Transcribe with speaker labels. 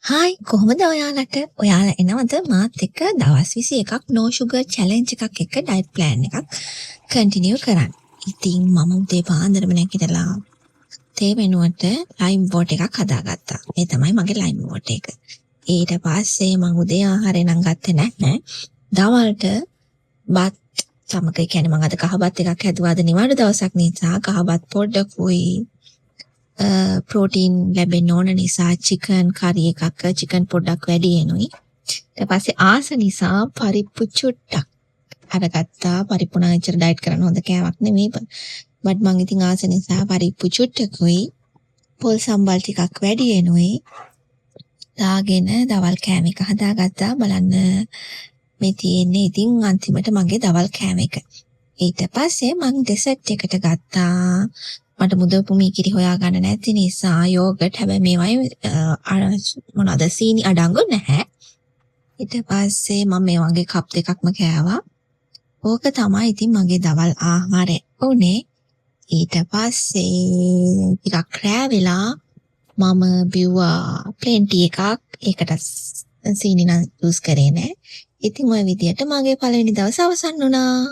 Speaker 1: Hi කොහොමද ඔයාලට? ඔයාලා එනවද මාත් එක්ක දවස් 21ක් no sugar challenge එකක් එක්ක diet plan එකක් continue කරන්න. ඉතින් මම උදේ පාන්දරම නැගිටලා තේ වෙනුවට lime water එකක් හදාගත්තා. මේ තමයි මගේ lime water එක. ඊට පස්සේ මම උදේ ආහාරය නම් ගත්තේ නැහැ. දවල්ට බත් සමග කියන්නේ මම අද කහබත් එකක් හැදුවා. අද නිවාඩු දවසක් නිසා කහබත් පොඩ්ඩකුයි ප්‍රෝටීන් ලැබෙන්න ඕන නිසා චිකන් කරි එකක් චිකන් පොඩ්ඩක් වැඩි එනුයි. ඊට පස්සේ ආස නිසා පරිප්පු චුට්ටක් අරගත්තා. පරිප්පු නම් ඇත්තට ඩයට් කරන්න හොඳ කෑමක් නෙමෙයි. බට් මං ඉතින් ආස නිසා පරිප්පු චුට්ටකුයි පොල් සම්බල් ටිකක් වැඩි එනුයි. දාගෙන දවල් කෑම එක හදාගත්තා. බලන්න මේ තියෙන්නේ ඉතින් අන්තිමට මගේ දවල් කෑම එක. ඊට පස්සේ මං ඩෙසර්ට් එකට ගත්තා. මට මුදවපු මීකිරි හොයාගන්න නැති නිසා යෝගට්. හැබැයි මේවයි මොනවද සීනි අඩංගු නැහැ. ඊට පස්සේ මම මේ වගේ කප් දෙකක්ම කෑවා. ඕක තමයි ඉතින් මගේ දවල් ආහාරය උනේ. ඊට පස්සේ ටිකක් රෑ වෙලා මම බිව්වා ප්ලේන් ටී එකක්. ඒකට සීනි නම් යූස් කරේ නැහැ. ඉතින් ওই විදියට මගේ පළවෙනි දවස අවසන් වුණා.